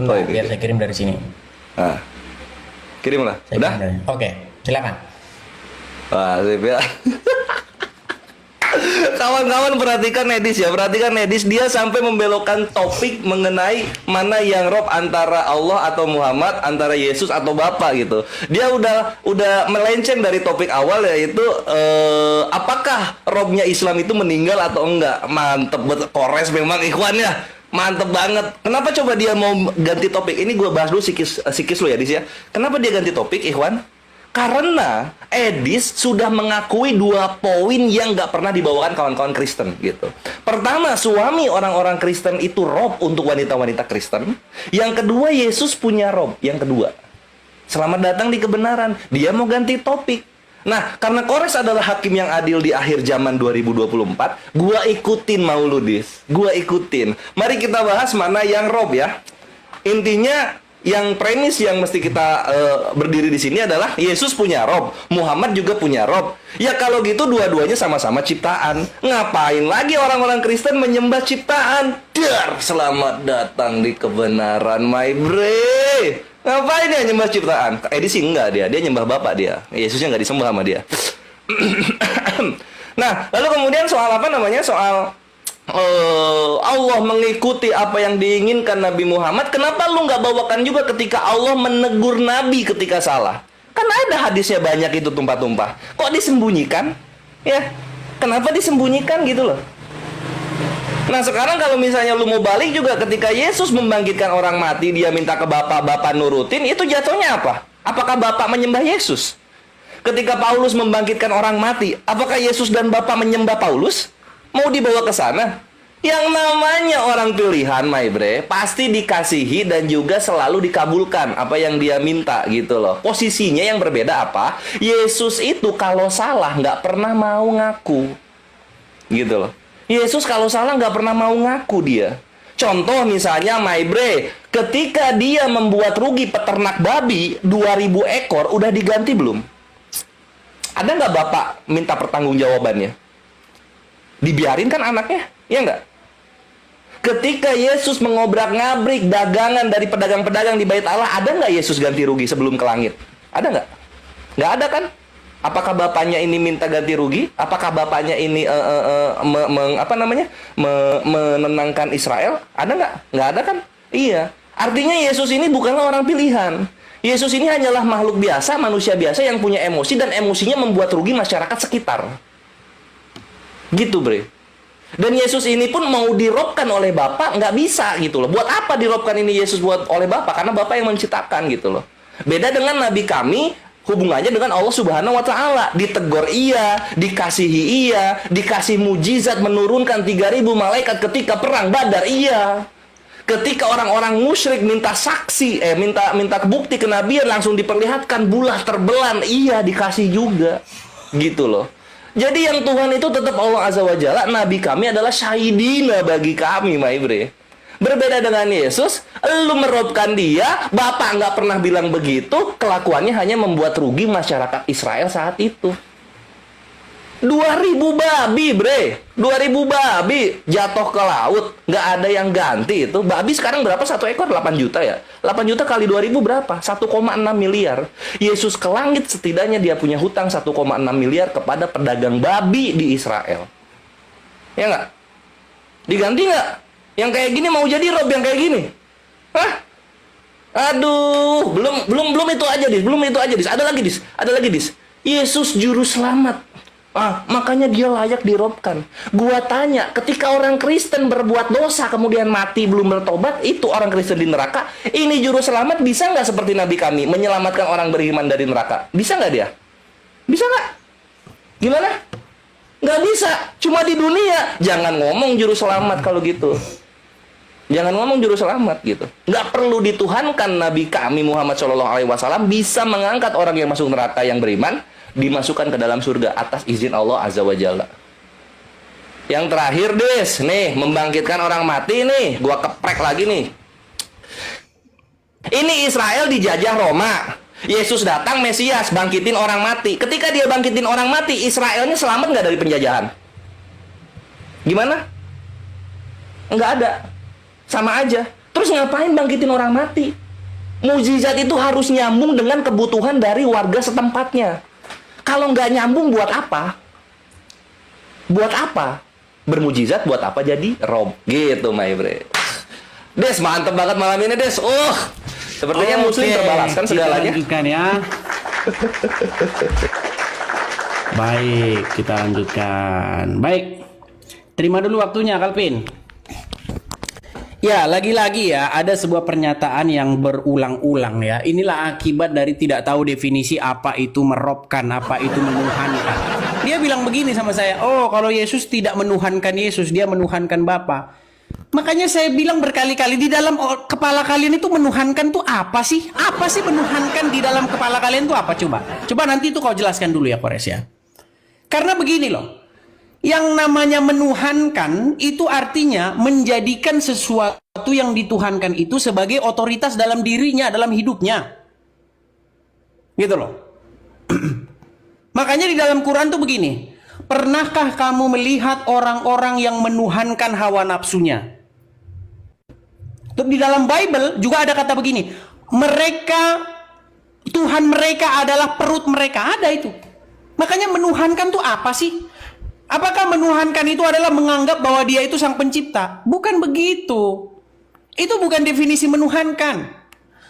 Oh, Bentar, biar saya kirim dari sini. Nah, kirimlah. Saya Udah? kirim Oke, silakan. Wah, saya bilang. Kawan-kawan perhatikan Nedis ya, perhatikan Nedis, dia sampai membelokkan topik mengenai mana yang Rob, antara Allah atau Muhammad, antara Yesus atau Bapa gitu. Dia udah melenceng dari topik awal, yaitu apakah Robnya Islam itu meninggal atau enggak. Mantep banget, kores memang ikhwan ya. Mantep banget. Kenapa coba dia mau ganti topik? Ini gue bahas dulu sikis lo ya, Dis ya. Kenapa dia ganti topik, ikhwan? Karena Edis sudah mengakui 2 poin yang nggak pernah dibawakan kawan-kawan Kristen gitu. Pertama, suami orang-orang Kristen itu rob untuk wanita-wanita Kristen. Yang kedua, Yesus punya rob. Yang kedua, selamat datang di kebenaran. Dia mau ganti topik. Nah, karena Kores adalah hakim yang adil di akhir zaman 2024, gua ikutin mau lu, Dis. Gua ikutin. Mari kita bahas mana yang rob ya. Intinya, yang premis yang mesti kita berdiri di sini adalah Yesus punya rob, Muhammad juga punya rob. Ya kalau gitu dua-duanya sama-sama ciptaan. Ngapain lagi orang-orang Kristen menyembah ciptaan? Dar, selamat datang di kebenaran, my bre. Ngapain dia nyembah ciptaan? Edisi enggak, dia nyembah Bapak dia. Yesusnya nggak disembah sama dia. Nah, lalu kemudian soal apa namanya? Soal Allah mengikuti apa yang diinginkan Nabi Muhammad. Kenapa lu nggak bawakan juga ketika Allah menegur Nabi ketika salah? Kan ada hadisnya banyak itu tumpah-tumpah. Kok disembunyikan? Ya, kenapa disembunyikan gitu loh? Nah sekarang kalau misalnya lu mau balik juga, ketika Yesus membangkitkan orang mati, dia minta ke Bapak, Bapak nurutin, itu jatuhnya apa? Apakah Bapak menyembah Yesus? Ketika Paulus membangkitkan orang mati, apakah Yesus dan Bapak menyembah Paulus? Mau dibawa ke sana? Yang namanya orang pilihan, my bre, pasti dikasihi dan juga selalu dikabulkan apa yang dia minta gitu loh. Posisinya yang berbeda apa? Yesus itu kalau salah nggak pernah mau ngaku, gitu loh. Yesus kalau salah nggak pernah mau ngaku dia. Contoh misalnya, my bre, ketika dia membuat rugi peternak babi 2000 ekor, udah diganti belum? Ada nggak Bapak minta pertanggungjawabannya? Dibiarin kan anaknya, ya nggak? Ketika Yesus mengobrak-ngabrik dagangan dari pedagang-pedagang di Bait Allah, ada nggak Yesus ganti rugi sebelum ke langit? Ada nggak? Nggak ada kan? Apakah bapaknya ini minta ganti rugi? Apakah bapaknya ini menenangkan Israel? Ada nggak? Nggak ada kan? Iya. Artinya Yesus ini bukanlah orang pilihan. Yesus ini hanyalah makhluk biasa, manusia biasa yang punya emosi, dan emosinya membuat rugi masyarakat sekitar. Gitu, bre. Dan Yesus ini pun mau dirobkan oleh Bapa, nggak bisa gitu loh. Buat apa dirobkan ini Yesus buat oleh Bapa? Karena Bapa yang menciptakan gitu loh. Beda dengan Nabi kami, hubungannya dengan Allah Subhanahu wa Ta'ala. Ditegur iya, dikasihi iya, dikasih mujizat menurunkan 3.000 malaikat ketika perang Badar iya. Ketika orang-orang musyrik minta saksi, minta bukti kenabian, langsung diperlihatkan bulah terbelan, iya dikasih juga. Gitu loh. Jadi yang Tuhan itu tetap Allah Azza wa Jalla. Nabi kami adalah syahidina bagi kami, my bre. Berbeda dengan Yesus, lu merobkan dia, Bapak nggak pernah bilang begitu, kelakuannya hanya membuat rugi masyarakat Israel saat itu. 2.000 babi, bre. 2.000 babi jatuh ke laut, nggak ada yang ganti itu. Babi sekarang berapa satu ekor? 8 juta ya. 8 juta kali 2.000 berapa? 1,6 miliar. Yesus ke langit setidaknya dia punya hutang 1,6 miliar kepada pedagang babi di Israel. Ya nggak? Diganti nggak? Yang kayak gini mau jadi rob yang kayak gini? Hah? Aduh, belum itu aja, Dis. Belum itu aja, Dis. Ada lagi, Dis. Ada lagi, Dis. Yesus juru selamat. Makanya dia layak dirobkan. Gua tanya, ketika orang Kristen berbuat dosa kemudian mati belum bertobat, itu orang Kristen di neraka. Ini juru selamat bisa nggak seperti Nabi kami menyelamatkan orang beriman dari neraka? Bisa nggak dia? Bisa nggak? Gimana? Nggak bisa. Cuma di dunia. Jangan ngomong juru selamat kalau gitu. Jangan ngomong juru selamat gitu. Nggak perlu dituhankan Nabi kami Muhammad SAW bisa mengangkat orang yang masuk neraka yang beriman, dimasukkan ke dalam surga atas izin Allah Azza wa Jalla. Yang terakhir, Des, nih, membangkitkan orang mati nih, gua keprek lagi nih. Ini Israel dijajah Roma. Yesus datang, Mesias, bangkitin orang mati. Ketika dia bangkitin orang mati, Israelnya selamat nggak dari penjajahan? Gimana? Nggak ada. Sama aja. Terus ngapain bangkitin orang mati? Mukjizat itu harus nyambung dengan kebutuhan dari warga setempatnya. Kalau nggak nyambung buat apa? Buat apa? Bermujizat buat apa jadi rob? Gitu, my friend. Des, mantep banget malam ini, Des. Sepertinya Muslim terbalaskan segalanya. Kita lanjutkan ya. Baik, kita lanjutkan. Baik. Terima dulu waktunya, Kalvin. Ya, lagi-lagi ya, ada sebuah pernyataan yang berulang-ulang ya. Inilah akibat dari tidak tahu definisi apa itu merobkan, apa itu menuhankan. Dia bilang begini sama saya, oh kalau Yesus tidak menuhankan Yesus, dia menuhankan Bapa. Makanya saya bilang berkali-kali, di dalam kepala kalian itu menuhankan tuh apa sih? Apa sih menuhankan di dalam kepala kalian tuh apa? Coba nanti itu kau jelaskan dulu ya, Kores ya. Karena begini loh. Yang namanya menuhankan itu artinya menjadikan sesuatu yang dituhankan itu sebagai otoritas dalam dirinya, dalam hidupnya. Gitu loh. Makanya di dalam Quran tuh begini. Pernahkah kamu melihat orang-orang yang menuhankan hawa nafsunya? Di dalam Bible juga ada kata begini. Tuhan mereka adalah perut mereka. Ada itu. Makanya menuhankan tuh apa sih? Apakah menuhankan itu adalah menganggap bahwa dia itu sang pencipta? Bukan begitu. Itu bukan definisi menuhankan.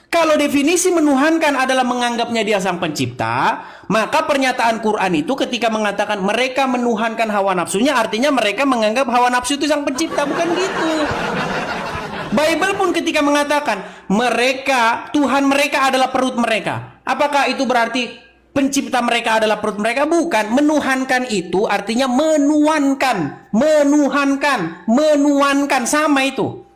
Kalau definisi menuhankan adalah menganggapnya dia sang pencipta, maka pernyataan Quran itu ketika mengatakan mereka menuhankan hawa nafsunya, artinya mereka menganggap hawa nafsu itu sang pencipta. Bukan gitu. Bible pun ketika mengatakan Tuhan mereka adalah perut mereka, apakah itu berarti pencipta mereka adalah perut mereka? Bukan. Menuhankan itu artinya menuankan. Menuankan. Sama itu.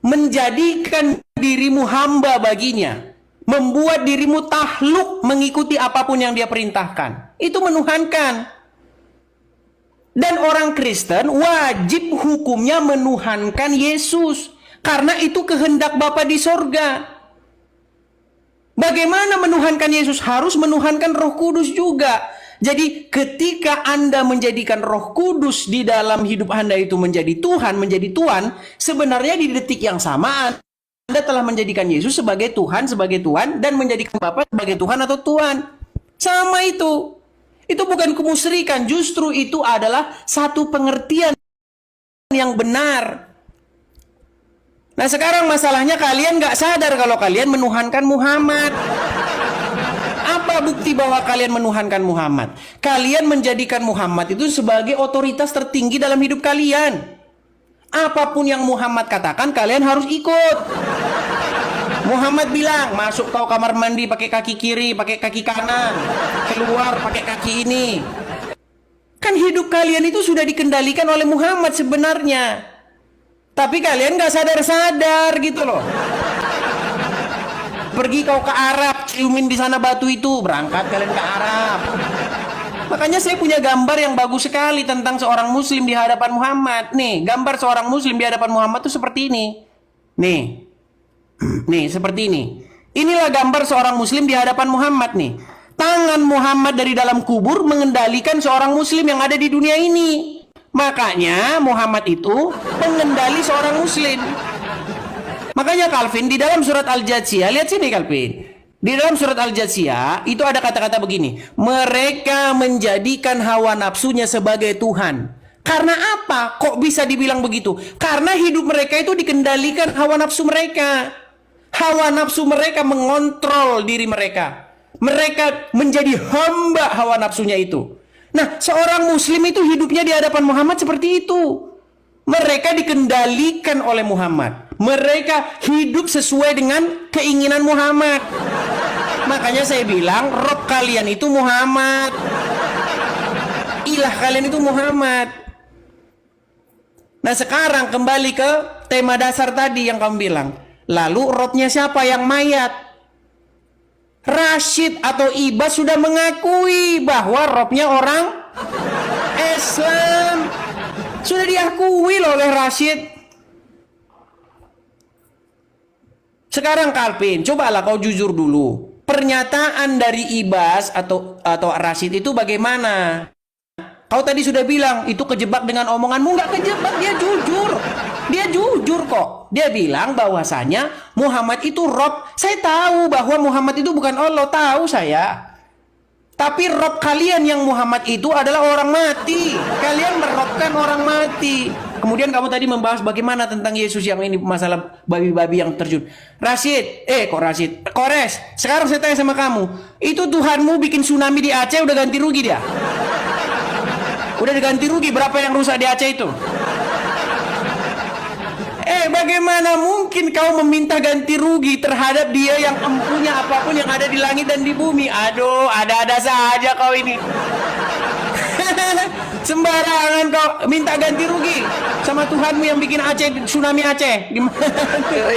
Menjadikan dirimu hamba baginya. Membuat dirimu tahluk mengikuti apapun yang dia perintahkan. Itu menuhankan. Dan orang Kristen wajib hukumnya menuhankan Yesus. Karena itu kehendak Bapa di sorga. Bagaimana menuhankan Yesus? Harus menuhankan Roh Kudus juga. Jadi ketika Anda menjadikan Roh Kudus di dalam hidup Anda itu menjadi Tuhan, menjadi Tuhan, sebenarnya di detik yang sama Anda telah menjadikan Yesus sebagai Tuhan, dan menjadikan Bapa sebagai Tuhan atau Tuhan. Sama itu. Itu bukan kemusyrikan, justru itu adalah satu pengertian yang benar. Nah sekarang masalahnya kalian gak sadar kalau kalian menuhankan Muhammad. Apa bukti bahwa kalian menuhankan Muhammad? Kalian menjadikan Muhammad itu sebagai otoritas tertinggi dalam hidup kalian. Apapun yang Muhammad katakan kalian harus ikut. Muhammad bilang masuk kau kamar mandi pakai kaki kiri, pakai kaki kanan, keluar pakai kaki ini. Kan hidup kalian itu sudah dikendalikan oleh Muhammad sebenarnya. Tapi kalian gak sadar-sadar gitu loh. Pergi kau ke Arab, ciumin di sana batu itu, berangkat kalian ke Arab. Makanya saya punya gambar yang bagus sekali tentang seorang Muslim di hadapan Muhammad. Nih, gambar seorang Muslim di hadapan Muhammad tuh seperti ini. Nih, seperti ini. Inilah gambar seorang Muslim di hadapan Muhammad nih. Tangan Muhammad dari dalam kubur mengendalikan seorang Muslim yang ada di dunia ini. Makanya Muhammad itu pengendali seorang Muslim. Makanya Calvin di dalam surat Al-Jathiyah, lihat sini Calvin. Di dalam surat Al-Jathiyah itu ada kata-kata begini. Mereka menjadikan hawa nafsunya sebagai Tuhan. Karena apa? Kok bisa dibilang begitu? Karena hidup mereka itu dikendalikan hawa nafsu mereka. Hawa nafsu mereka mengontrol diri mereka. Mereka menjadi hamba hawa nafsunya itu. Nah, seorang Muslim itu hidupnya di hadapan Muhammad seperti itu. Mereka dikendalikan oleh Muhammad. Mereka hidup sesuai dengan keinginan Muhammad. Makanya saya bilang, Rob kalian itu Muhammad. Ilah kalian itu Muhammad. Nah, sekarang kembali ke tema dasar tadi yang kamu bilang. Lalu Robnya siapa yang mayat? Rashid atau Ibas sudah mengakui bahwa Robnya orang Islam. Sudah diakui loh oleh Rashid. Sekarang Calvin, cobalah kau jujur dulu. Pernyataan dari Ibas atau Rashid itu bagaimana? Kau tadi sudah bilang itu kejebak dengan omonganmu. Nggak kejebak, dia jujur. Dia jujur kok. Dia bilang bahwasanya Muhammad itu Rob. Saya tahu bahwa Muhammad itu bukan Allah, tahu saya. Tapi Rob kalian yang Muhammad itu adalah orang mati. Kalian merobkan orang mati. Kemudian kamu tadi membahas bagaimana tentang Yesus yang ini masalah babi-babi yang terjun. Kores. Sekarang saya tanya sama kamu, itu Tuhanmu bikin tsunami di Aceh udah ganti rugi dia? Udah diganti rugi berapa yang rusak di Aceh itu? Bagaimana mungkin kau meminta ganti rugi terhadap dia yang punya apapun yang ada di langit dan di bumi? Aduh, ada-ada saja kau ini. Sembarangan kau minta ganti rugi sama Tuhanmu yang bikin Aceh, tsunami Aceh.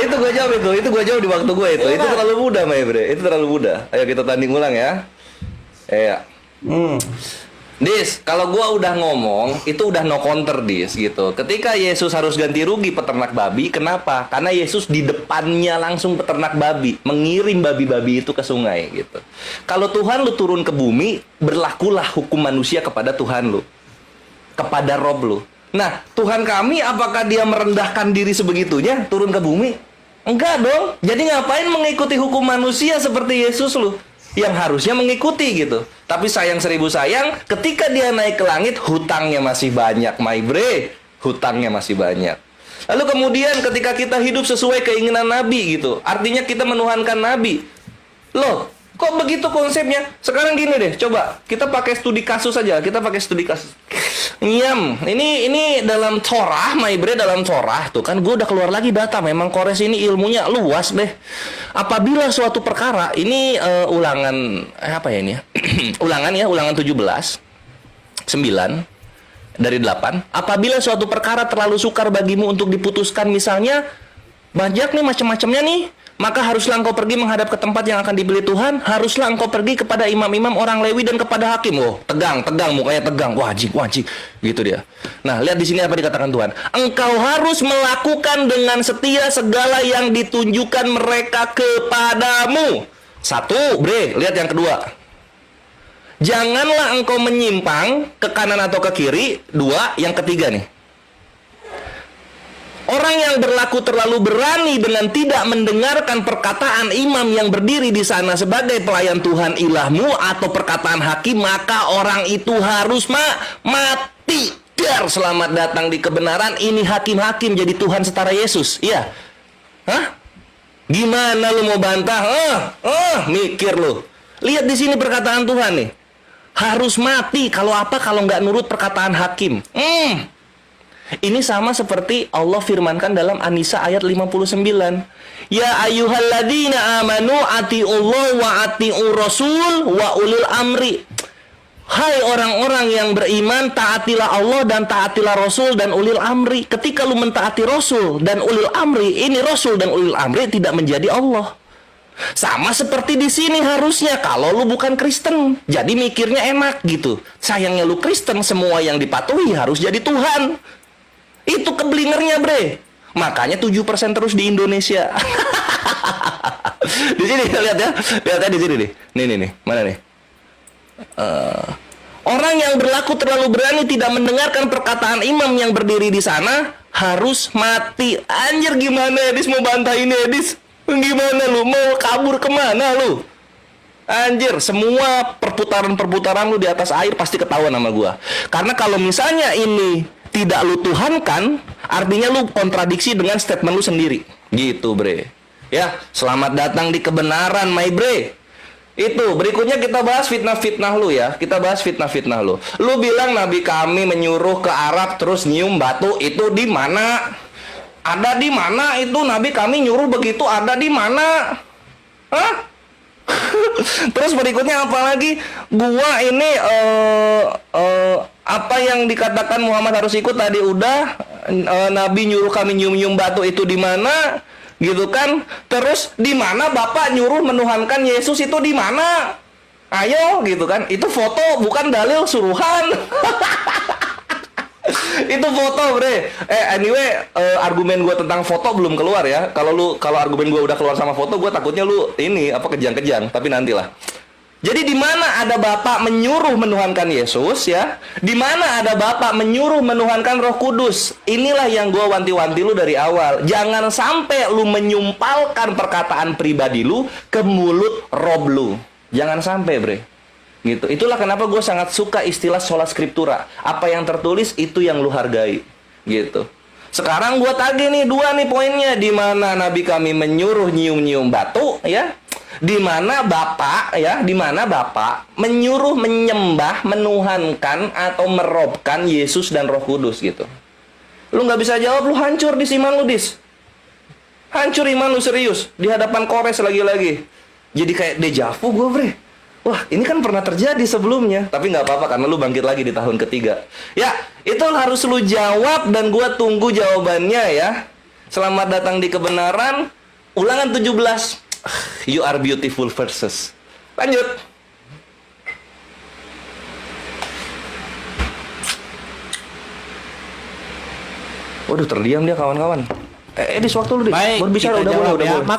Itu gue jawab itu gue jawab di waktu gue itu. Itu terlalu mudah, Bre. Itu terlalu mudah. Ayo kita tanding ulang ya. Iya. Dis, kalau gua udah ngomong, itu udah no counter, Dis, gitu. Ketika Yesus harus ganti rugi peternak babi, kenapa? Karena Yesus di depannya langsung peternak babi, mengirim babi-babi itu ke sungai, gitu. Kalau Tuhan lu turun ke bumi, berlakulah hukum manusia kepada Tuhan lu, kepada Rob lu. Nah, Tuhan kami, apakah dia merendahkan diri sebegitunya, turun ke bumi? Enggak dong. Jadi ngapain mengikuti hukum manusia seperti Yesus lu? Yang harusnya mengikuti gitu. Tapi sayang seribu sayang, ketika dia naik ke langit, hutangnya masih banyak, my bre. Hutangnya masih banyak. Lalu kemudian ketika kita hidup sesuai keinginan Nabi gitu, artinya kita menuhankan Nabi. Loh, kok begitu konsepnya? Sekarang gini deh, coba kita pakai studi kasus saja. Kita pakai studi kasus. Ini dalam Torah, my bre, dalam Torah tuh kan gue udah keluar lagi data. Memang Kores ini ilmunya luas deh. Apabila suatu perkara ini ulangan apa ya ini ya? ulangan 17 9 dari 8. Apabila suatu perkara terlalu sukar bagimu untuk diputuskan, misalnya banyak nih macam-macamnya nih, maka haruslah engkau pergi menghadap ke tempat yang akan dipilih Tuhan. Haruslah engkau pergi kepada imam-imam orang Lewi dan kepada hakim. Oh, tegang, mukanya tegang. Wajib, gitu dia. Nah, lihat di sini apa dikatakan Tuhan. Engkau harus melakukan dengan setia segala yang ditunjukkan mereka kepadamu. Satu, bre, lihat yang kedua. Janganlah engkau menyimpang ke kanan atau ke kiri. Dua, yang ketiga nih. Orang yang berlaku terlalu berani dengan tidak mendengarkan perkataan imam yang berdiri di sana sebagai pelayan Tuhan ilahmu atau perkataan hakim, maka orang itu harus mati. Dar, selamat datang di kebenaran. Ini hakim-hakim jadi Tuhan setara Yesus. Iya. Hah? Gimana lu mau bantah? Mikir lu. Lihat di sini perkataan Tuhan nih. Harus mati. Kalau apa? Kalau nggak nurut perkataan hakim. Ini sama seperti Allah firmankan dalam An-Nisa ayat 59. Ya ayyuhalladzina amanu atiullah wa atiur rasul wa ulil amri. Hai orang-orang yang beriman, taatilah Allah dan taatilah Rasul dan ulil amri. Ketika lu mentaati Rasul dan ulil amri, ini Rasul dan ulil amri tidak menjadi Allah. Sama seperti di sini harusnya kalau lu bukan Kristen, jadi mikirnya enak gitu. Sayangnya lu Kristen, semua yang dipatuhi harus jadi Tuhan. Itu keblingernya, bre. Makanya 7% terus di Indonesia. Di sini lihat ya. Lihat di sini nih. Nih. Mana nih? Orang yang berlaku terlalu berani tidak mendengarkan perkataan imam yang berdiri di sana harus mati. Anjir, gimana Edis mau bantah ini, Edis? Gimana lu? Mau kabur kemana lu? Anjir, semua perputaran-perputaran lu di atas air pasti ketahuan sama gua. Karena kalau misalnya ini tidak lu tuhankan, artinya lu kontradiksi dengan statement lu sendiri. Gitu, bre. Ya, selamat datang di kebenaran, my bre. Itu, berikutnya kita bahas fitnah-fitnah lu ya. Kita bahas fitnah-fitnah lu. Lu bilang Nabi kami menyuruh ke Arab terus nyium batu, itu di mana? Ada di mana itu Nabi kami nyuruh begitu, ada di mana? Hah? Terus berikutnya apa lagi? Gua ini apa yang dikatakan Muhammad harus ikut tadi udah. Nabi nyuruh kami nyium-nyium batu, itu di mana? Gitu kan? Terus di mana Bapak nyuruh menuhankan Yesus, itu di mana? Ayo gitu kan? Itu foto bukan dalil suruhan. Itu foto, bre. Anyway, argumen gue tentang foto belum keluar ya. Kalau argumen gue udah keluar sama foto, gue takutnya lu ini apa kejang-kejang. Tapi nantilah. Jadi di mana ada Bapa menyuruh menuhankan Yesus ya, di mana ada Bapa menyuruh menuhankan Roh Kudus. Inilah yang gue wanti-wanti lu dari awal. Jangan sampai lu menyumpalkan perkataan pribadi lu ke mulut Rob lu. Jangan sampai, bre. Gitu. Itulah kenapa gue sangat suka istilah sola scriptura. Apa yang tertulis itu yang lu hargai. Gitu. Sekarang gue tagih nih 2 nih poinnya. Di mana Nabi kami menyuruh nyium-nyium batu ya. Di mana Bapak ya, di mana Bapak menyuruh menyembah, menuhankan atau merobkan Yesus dan Roh Kudus gitu. Lu nggak bisa jawab, lu hancur di iman lu, Dis. Hancur iman lu serius di hadapan Kores lagi-lagi. Jadi kayak dejavu gue, bre. Wah, ini kan pernah terjadi sebelumnya, tapi nggak apa-apa karena lu bangkit lagi di tahun ketiga. Ya, itu harus lu jawab dan gue tunggu jawabannya ya. Selamat datang di kebenaran. Ulangan 17. You are beautiful verses. Lanjut. Waduh, terdiam dia kawan-kawan. Di waktu lu, Baik, berbicara kita udah jawab boleh, ya. udah boleh.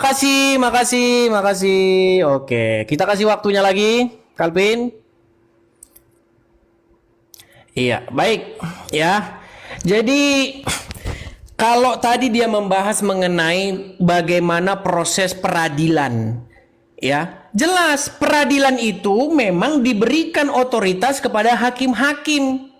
Makasih. Oke, kita kasih waktunya lagi, Calvin. Iya, baik. Ya. Jadi kalau tadi dia membahas mengenai bagaimana proses peradilan, ya, jelas peradilan itu memang diberikan otoritas kepada hakim-hakim.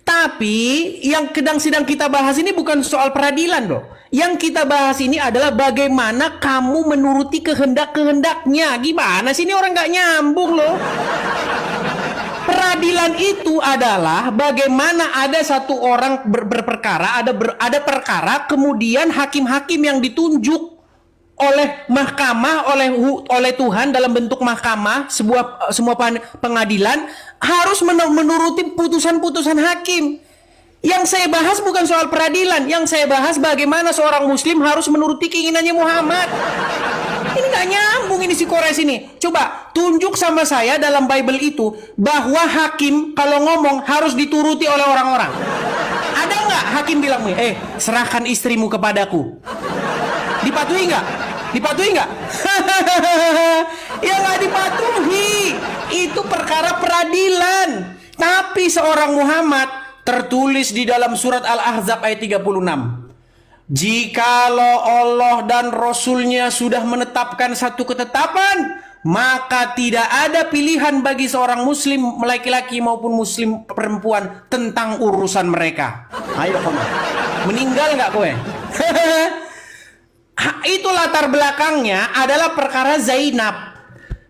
Tapi yang sedang kita bahas ini bukan soal peradilan loh. Yang kita bahas ini adalah bagaimana kamu menuruti kehendak-kehendaknya. Gimana sih ini orang nggak nyambung loh. Peradilan itu adalah bagaimana ada satu orang berperkara, ada perkara, kemudian hakim-hakim yang ditunjuk oleh mahkamah, oleh Tuhan dalam bentuk mahkamah, semua pengadilan harus menuruti putusan-putusan hakim. Yang saya bahas bukan soal peradilan, yang saya bahas bagaimana seorang muslim harus menuruti keinginannya Muhammad. Ini nggak nyambung ini si Kores ini. Coba tunjuk sama saya dalam Bible itu bahwa hakim kalau ngomong harus dituruti oleh orang-orang. Ada nggak hakim bilang, serahkan istrimu kepadaku? Dipatuhi nggak? Dipatuhi nggak? Ya nggak dipatuhi. Itu perkara peradilan. Tapi seorang Muhammad tertulis di dalam surat Al-Ahzab ayat 36. Jikalau Allah dan Rasulnya sudah menetapkan satu ketetapan, maka tidak ada pilihan bagi seorang muslim laki-laki maupun muslim perempuan tentang urusan mereka. Ayo kamu, meninggal nggak kowe? Itu latar belakangnya adalah perkara Zainab.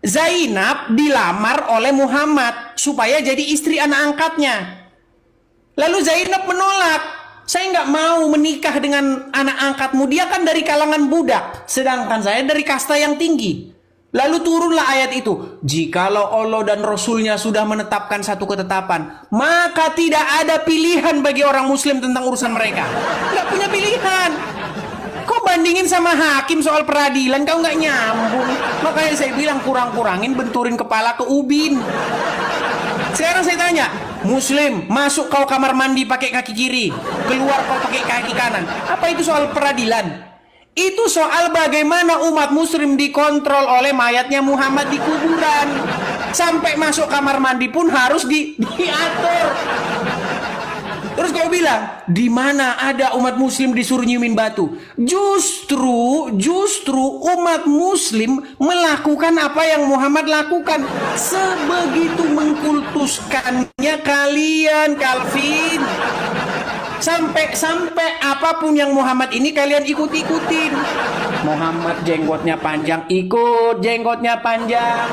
Zainab dilamar oleh Muhammad supaya jadi istri anak angkatnya. Lalu Zainab menolak. Saya nggak mau menikah dengan anak angkatmu. Dia kan dari kalangan budak, sedangkan saya dari kasta yang tinggi. Lalu turunlah ayat itu. Jikalau Allah dan Rasulnya sudah menetapkan satu ketetapan, maka tidak ada pilihan bagi orang muslim tentang urusan mereka. Nggak punya pilihan. Kok bandingin sama hakim soal peradilan? Kau nggak nyambung. Makanya saya bilang kurang-kurangin benturin kepala ke ubin. Sekarang saya tanya, muslim, masuk kau kamar mandi pakai kaki kiri, keluar kau pakai kaki kanan. Apa itu soal peradilan? Itu soal bagaimana umat muslim dikontrol oleh mayatnya Muhammad di kuburan. Sampai masuk kamar mandi pun harus diatur. Terus kau bilang, di mana ada umat muslim disuruh nyiumin batu? Justru umat muslim melakukan apa yang Muhammad lakukan. Sebegitu mengkultuskannya kalian, Calvin. Sampai apapun yang Muhammad ini kalian ikut-ikutin. Muhammad jenggotnya panjang, ikut jenggotnya panjang.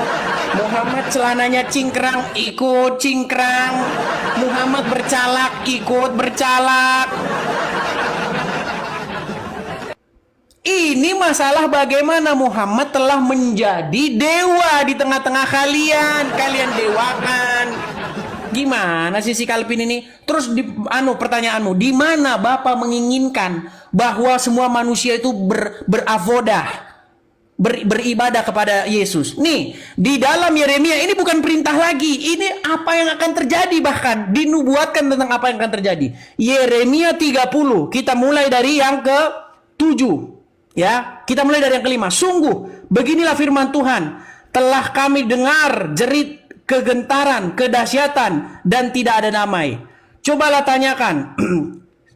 Muhammad celananya cingkrang, ikut cingkrang. Muhammad bercalak, ikut bercalak. Ini masalah bagaimana Muhammad telah menjadi dewa di tengah-tengah kalian. Kalian dewakan. Gimana sih si Calvin ini? Terus pertanyaanmu, di mana Bapak menginginkan bahwa semua manusia itu beribadah kepada Yesus? Nih, di dalam Yeremia ini bukan perintah lagi. Ini apa yang akan terjadi, bahkan dinubuatkan tentang apa yang akan terjadi. Yeremia 30, kita mulai dari yang ke-7. Ya, kita mulai dari yang ke-5. Sungguh, beginilah firman Tuhan. telah kami dengar jerit kegentaran, kedahsyatan, dan tidak ada damai. Cobalah tanyakan.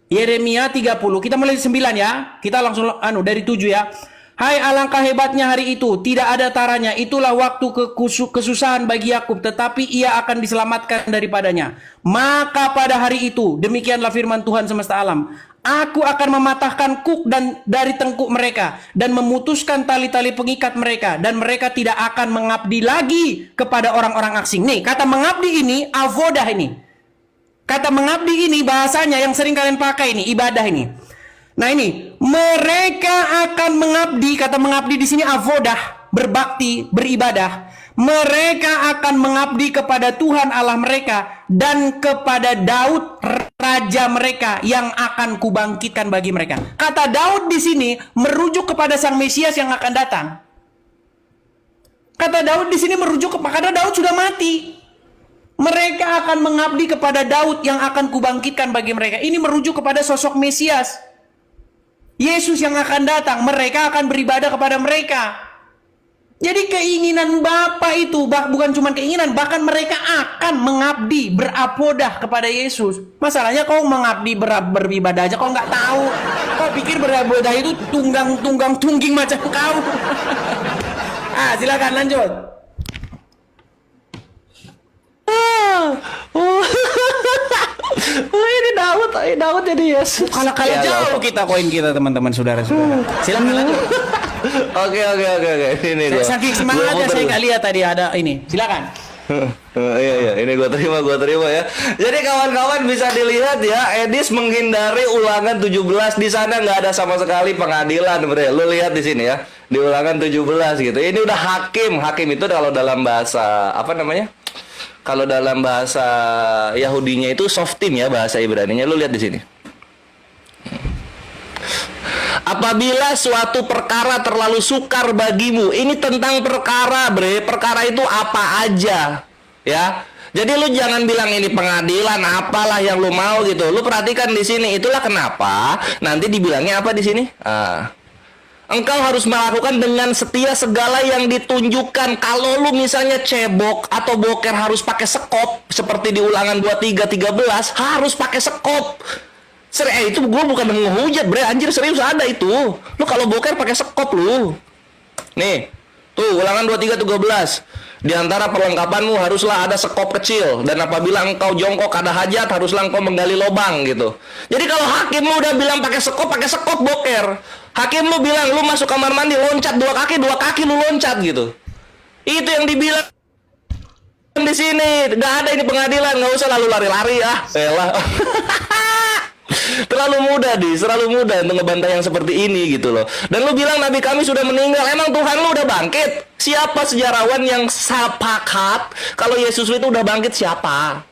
Yeremia 30, kita mulai 9 ya. Kita langsung dari 7 ya. Hai alangkah hebatnya hari itu, tidak ada taranya. Itulah waktu kesusahan bagi Yakub, tetapi ia akan diselamatkan daripadanya. Maka pada hari itu, demikianlah firman Tuhan semesta alam, aku akan mematahkan kuk dari tengkuk mereka dan memutuskan tali-tali pengikat mereka, dan mereka tidak akan mengabdi lagi kepada orang-orang asing. Nih, kata mengabdi ini avodah ini. Kata mengabdi ini bahasanya yang sering kalian pakai ini, ibadah ini. Nah ini, mereka akan mengabdi, kata mengabdi di sini avodah, berbakti, beribadah. Mereka akan mengabdi kepada Tuhan Allah mereka dan kepada Daud raja mereka yang akan kubangkitkan bagi mereka. Kata Daud di sini merujuk kepada Sang Mesias yang akan datang. Kata Daud di sini merujuk karena Daud sudah mati. Mereka akan mengabdi kepada Daud yang akan kubangkitkan bagi mereka. Ini merujuk kepada sosok Mesias. Yesus yang akan datang, mereka akan beribadah kepada mereka. Jadi keinginan Bapa itu bukan cuma keinginan, bahkan mereka akan mengabdi, berapodah kepada Yesus. Masalahnya kau mengabdi beribadah aja kau nggak tahu. Kau pikir berapodah itu tunggang tungging macam kau. Silakan lanjut. Ini Daud jadi Yesus. Kalau jauh kita koin kita teman-teman saudara-saudara. Silakan lanjut. Oke. Ini gua. Saking semangatnya saya nggak lihat tadi ada ini. Silakan. Iya, ini gua terima ya. Jadi kawan-kawan bisa dilihat ya, Edis menghindari ulangan 17. Di sana nggak ada sama sekali pengadilan, bre. Lu lihat di sini ya, di ulangan 17 gitu. Ini udah hakim. Hakim itu kalau dalam bahasa apa namanya? Kalau dalam bahasa Yahudinya itu softim ya, bahasa Ibraninya. Lu lihat di sini. Apabila suatu perkara terlalu sukar bagimu, ini tentang perkara, bre. Perkara itu apa aja, ya. Jadi lu jangan bilang ini pengadilan, apalah yang lu mau gitu. Lu perhatikan di sini. Itulah kenapa nanti dibilangnya apa di sini? Engkau harus melakukan dengan setia segala yang ditunjukkan. Kalau lu misalnya cebok atau boker harus pakai sekop, seperti di ulangan 23:13 harus pakai sekop. Itu gue bukan ngehujat, bre, anjir, serius ada itu. Lu kalau boker pakai sekop lu. Nih, tuh ulangan 23:13. Di antara perlengkapanmu haruslah ada sekop kecil, dan apabila engkau jongkok ada hajat haruslah engkau menggali lubang gitu. Jadi kalau hakim lu udah bilang pakai sekop boker. Hakim lu bilang lu masuk kamar mandi loncat dua kaki lu loncat gitu. Itu yang dibilang di sini. Nggak ada ini pengadilan, nggak usah lalu lari-lari ya. Elah. Terlalu mudah untuk ngebantai yang seperti ini gitu loh. Dan lu bilang nabi kami sudah meninggal. Emang Tuhan lu udah bangkit? Siapa sejarawan yang sepakat kalau Yesus itu udah bangkit? Siapa?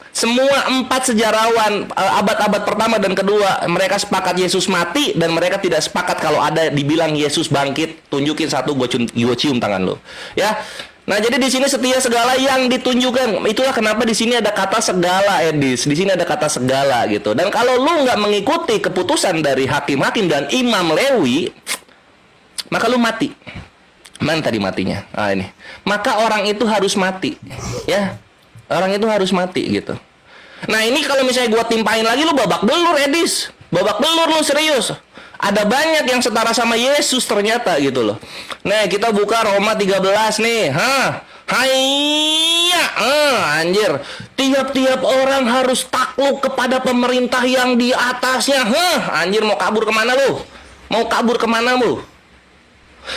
Semua 4 sejarawan abad-abad pertama dan kedua, mereka sepakat Yesus mati, dan mereka tidak sepakat kalau ada dibilang Yesus bangkit. Tunjukin satu, gue cium tangan lo. Ya. Nah, jadi di sini setia segala yang ditunjukkan. Itulah kenapa di sini ada kata segala, Edis. Di sini ada kata segala gitu. Dan kalau lu nggak mengikuti keputusan dari hakim-hakim dan imam Lewi, maka lu mati. Mana tadi matinya? Ini. Maka orang itu harus mati, ya. Orang itu harus mati gitu. Nah, ini kalau misalnya gua timpain lagi, lu babak belur, Edis. Babak belur lu, serius. Ada banyak yang setara sama Yesus ternyata gitu loh. Nah, kita buka Roma 13 nih. Hayya. Anjir. Tiap-tiap orang harus takluk kepada pemerintah yang di atasnya. Anjir, mau kabur kemana lu?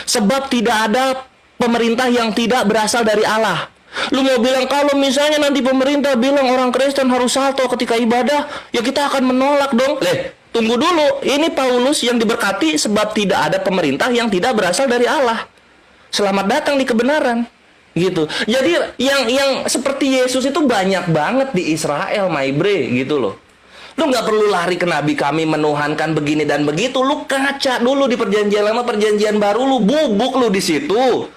Sebab tidak ada pemerintah yang tidak berasal dari Allah. Lu mau bilang kalau misalnya nanti pemerintah bilang orang Kristen harus salto ketika ibadah, ya kita akan menolak dong. Tunggu dulu, ini Paulus yang diberkati sebab tidak ada pemerintah yang tidak berasal dari Allah. Selamat datang di kebenaran, gitu. Jadi yang seperti Yesus itu banyak banget di Israel, my bre, gitu loh. Lu nggak perlu lari ke nabi kami menuhankan begini dan begitu. Lu kaca dulu di perjanjian lama, perjanjian baru, lu bubuk lu di situ.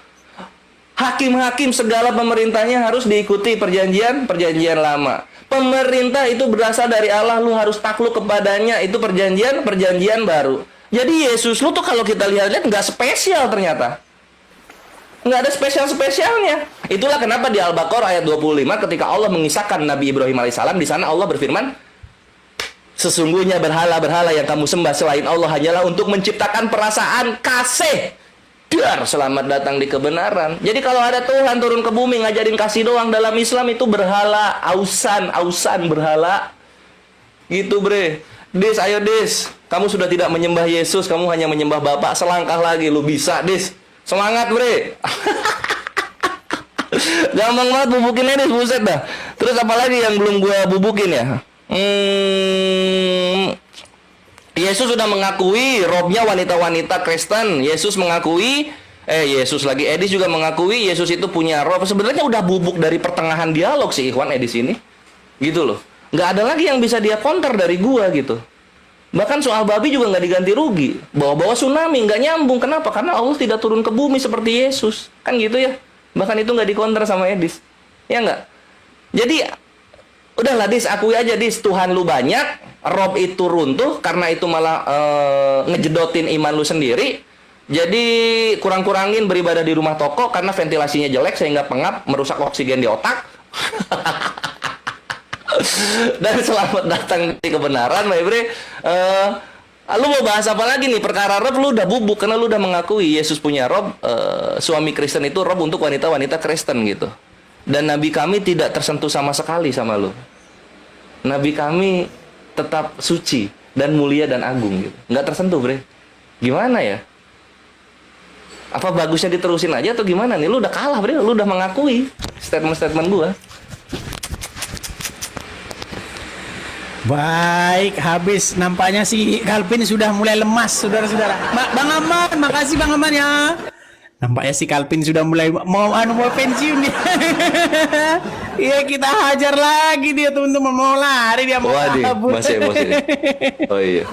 Hakim-hakim segala pemerintahnya harus diikuti perjanjian lama. Pemerintah itu berasal dari Allah, lu harus takluk kepadanya. Itu perjanjian baru. Jadi Yesus lu tuh kalau kita lihat nggak spesial ternyata. Nggak ada spesial-spesialnya. Itulah kenapa di Al-Baqarah ayat 25 ketika Allah mengisahkan Nabi Ibrahim alaihissalam, di sana Allah berfirman, sesungguhnya berhala-berhala yang kamu sembah selain Allah hanyalah untuk menciptakan perasaan kasih. Dar, selamat datang di kebenaran. Jadi kalau ada Tuhan turun ke bumi ngajarin kasih doang dalam Islam itu berhala, ausan berhala. Gitu, Bre. Dis, ayo Dis. Kamu sudah tidak menyembah Yesus, kamu hanya menyembah Bapak. Selangkah lagi lu bisa, Dis. Semangat, Bre. Gampang banget bubukinnya, Dis, buset dah. Terus apalagi yang belum gua bubukin ya? Yesus sudah mengakui robnya wanita-wanita Kristen. Yesus mengakui Edis juga mengakui Yesus itu punya roh. Sebenarnya udah bubuk dari pertengahan dialog sih Ikhwan Edis ini. Gitu loh. Nggak ada lagi yang bisa dia counter dari gua gitu. Bahkan soal babi juga nggak diganti rugi. Bawa-bawa tsunami nggak nyambung. Kenapa? Karena Allah tidak turun ke bumi seperti Yesus. Kan gitu ya. Bahkan itu nggak dikonter sama Edis. Ya nggak? Jadi udahlah Dis, akui aja Dis, Tuhan lu banyak, rob itu runtuh, karena itu malah ngejedotin iman lu sendiri. Jadi kurang-kurangin beribadah di rumah toko karena ventilasinya jelek sehingga pengap, merusak oksigen di otak. Dan selamat datang di kebenaran, Mbak Ibre. Lu mau bahas apa lagi nih? Perkara rob lu udah bubuk karena lu udah mengakui Yesus punya rob, suami Kristen itu rob untuk wanita-wanita Kristen gitu. Dan Nabi kami tidak tersentuh sama sekali sama lu. Nabi kami tetap suci dan mulia dan agung gitu. Nggak tersentuh, Bre. Gimana ya? Apa bagusnya diterusin aja atau gimana nih? Lu udah kalah, Bre. Lu udah mengakui statement-statement gua. Baik, habis. Nampaknya si Kalvin sudah mulai lemas, saudara-saudara. Bang Aman, makasih Bang Aman ya. Nampaknya si Kalvin sudah mulai mau pensiun nih. Iya, kita hajar lagi dia teman-teman, mau lari dia mau kabur. Masih emosi. Oh iya.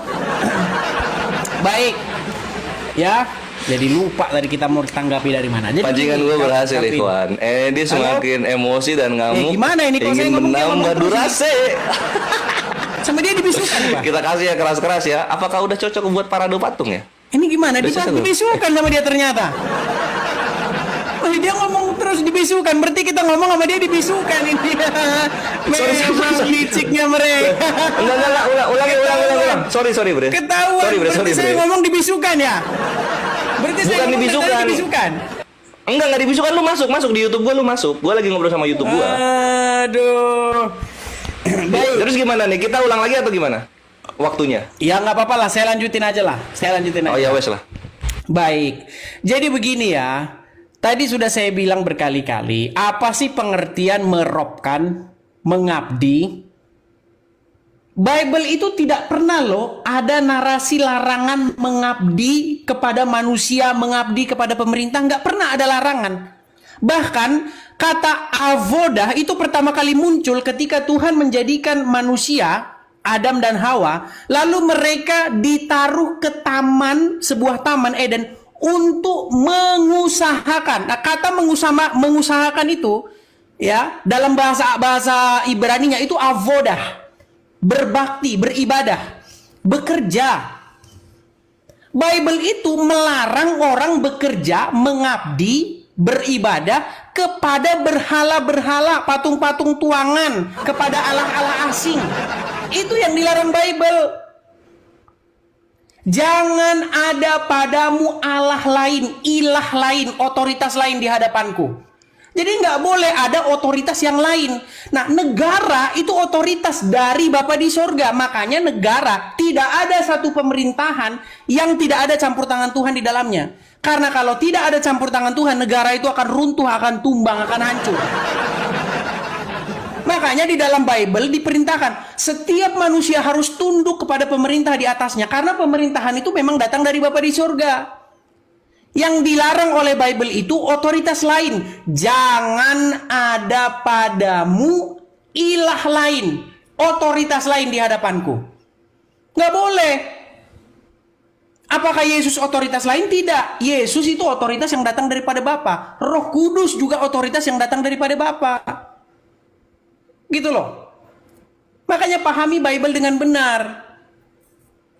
Baik. Ya, jadi lupa tadi kita mau tanggapi dari mana. Jadi pancingan gue berhasil, Ikhwan. Dia semakin emosi dan ngamuk. Gimana ini kalau saya ingin ngomong menambah durasi. Sama dia dibisukan, Pak. Kita kasih ya keras-keras ya. Apakah udah cocok buat parade patung ya? Ini gimana? Dibisukan sama dia ternyata. Oh, dia ngomong terus dibisukan. Berarti kita ngomong sama dia dibisukan ini. Memang liciknya mereka. Enggak, ulang. Sorry, Bre. Ketahuan. Berarti saya ngomong dibisukan ya? Berarti saya ngomong dibisukan. Enggak dibisukan, lu masuk di YouTube gua, lu masuk. Gua lagi ngobrol sama YouTube gua. Aduh. Baik. Terus gimana nih? Kita ulang lagi atau gimana? Waktunya? Ya nggak apa-apa lah, saya lanjutin aja lah. Oh ya wes lah. Baik. Jadi begini ya. Tadi sudah saya bilang berkali-kali, apa sih pengertian merobkan, mengabdi? Bible itu tidak pernah loh ada narasi larangan mengabdi kepada manusia, mengabdi kepada pemerintah, nggak pernah ada larangan. Bahkan kata avodah itu pertama kali muncul ketika Tuhan menjadikan manusia, Adam dan Hawa, lalu mereka ditaruh ke taman, sebuah taman Eden untuk mengusahakan. Nah, kata mengusahakan itu ya dalam bahasa Ibrani-nya itu avodah, berbakti, beribadah, bekerja. Bible itu melarang orang bekerja, mengabdi, beribadah kepada berhala-berhala, patung-patung tuangan, kepada allah-allah asing. Itu yang dilarang Bible. Jangan ada padamu Allah lain, ilah lain, otoritas lain di hadapanku. Jadi nggak boleh ada otoritas yang lain. Nah, negara itu otoritas dari Bapa di sorga. Makanya negara tidak ada satu pemerintahan yang tidak ada campur tangan Tuhan di dalamnya. Karena kalau tidak ada campur tangan Tuhan, negara itu akan runtuh, akan tumbang, akan hancur. Makanya di dalam Bible diperintahkan setiap manusia harus tunduk kepada pemerintah di atasnya. Karena pemerintahan itu memang datang dari Bapa di sorga. Yang dilarang oleh Bible itu otoritas lain. Jangan ada padamu ilah lain, otoritas lain di hadapanku. Nggak boleh. Apakah Yesus otoritas lain? Tidak. Yesus itu otoritas yang datang daripada Bapa. Roh Kudus juga otoritas yang datang daripada Bapa. Gitu loh. Makanya pahami Bible dengan benar.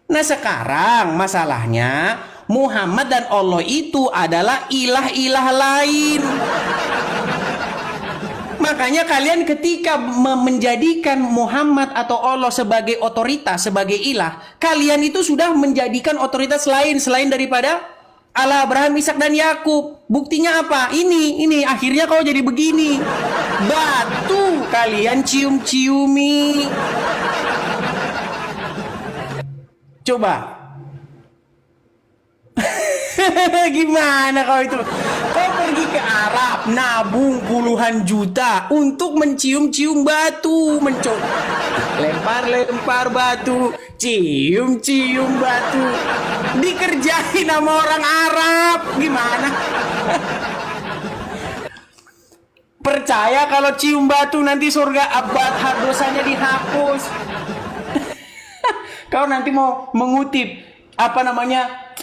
Nah sekarang masalahnya Muhammad dan Allah itu adalah ilah-ilah lain. Makanya kalian ketika menjadikan Muhammad atau Allah sebagai otoritas, sebagai ilah, kalian itu sudah menjadikan otoritas lain selain daripada Allah, Abraham, Ishak dan Yakub. Buktinya apa? Ini akhirnya kau jadi begini. Batu kalian cium-ciumi. Coba. Gimana kau itu? Kau pergi ke Arab, nabung puluhan juta untuk mencium-cium batu, lempar-lempar batu, cium-cium batu. Dikerjain sama orang Arab. Gimana? Percaya kalau cium batu nanti surga abad, dosanya dihapus. Kau nanti mau mengutip apa namanya?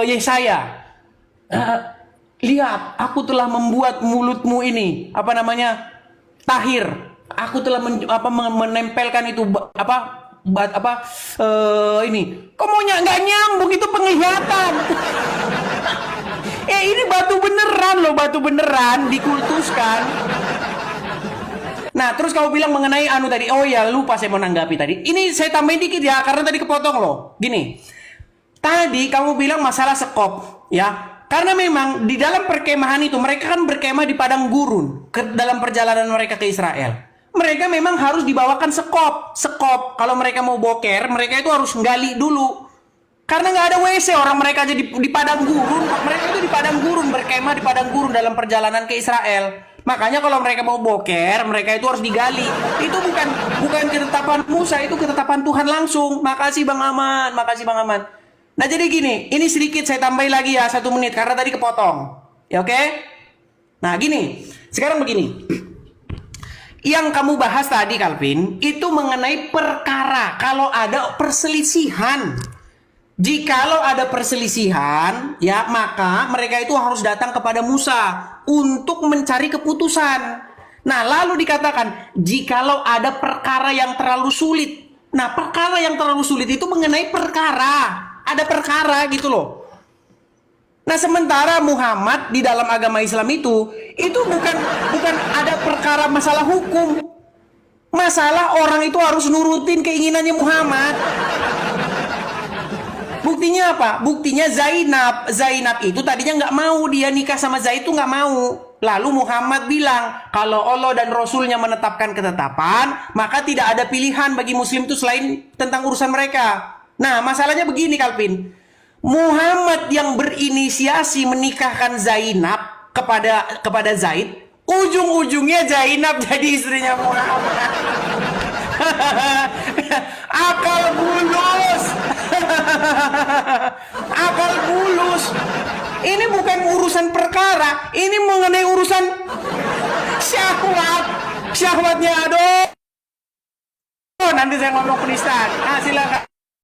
Yesaya, lihat, aku telah membuat mulutmu ini apa namanya tahir. Aku telah menempelkan itu ini. Kok mau nggak nyambung, itu penglihatan. Ini batu beneran loh, batu beneran dikultuskan. Nah, terus kamu bilang mengenai anu tadi. Oh ya, lupa saya mau nanggapi tadi. Ini saya tambahin dikit ya, karena tadi kepotong loh. Gini. Tadi kamu bilang masalah sekop, ya. Karena memang di dalam perkemahan itu mereka kan berkemah di padang gurun dalam perjalanan mereka ke Israel. Mereka memang harus dibawakan sekop. Sekop kalau mereka mau boker, mereka itu harus nggali dulu. Karena nggak ada WC, orang mereka aja di padang gurun. Mereka itu di padang gurun, berkemah di padang gurun dalam perjalanan ke Israel. Makanya kalau mereka mau boker, mereka itu harus digali. Itu bukan ketetapan Musa, itu ketetapan Tuhan langsung. Makasih Bang Aman, makasih Bang Aman. Nah jadi gini, ini sedikit saya tambahin lagi ya 1 menit karena tadi kepotong. Ya oke? Nah gini, sekarang begini. Yang kamu bahas tadi Calvin, itu mengenai perkara kalau ada perselisihan. Jikalau ada perselisihan, ya maka mereka itu harus datang kepada Musa untuk mencari keputusan. Nah lalu dikatakan, jikalau ada perkara yang terlalu sulit. Nah perkara yang terlalu sulit itu mengenai perkara. Ada perkara gitu loh. Nah sementara Muhammad di dalam agama Islam itu bukan ada perkara masalah hukum. Masalah orang itu harus nurutin keinginannya Muhammad. Buktinya apa? Buktinya Zainab itu tadinya nggak mau, dia nikah sama Zaid itu nggak mau. Lalu Muhammad bilang, kalau Allah dan Rasulnya menetapkan ketetapan, maka tidak ada pilihan bagi Muslim itu selain tentang urusan mereka. Nah, masalahnya begini Calvin. Muhammad yang berinisiasi menikahkan Zainab kepada Zaid, ujung-ujungnya Zainab jadi istrinya Muhammad. Akal bulus. Akal bulus. Ini bukan urusan perkara, ini mengenai urusan syahwat. Syahwatnya aduh. Nanti saya ngomong penistaan. Silakan.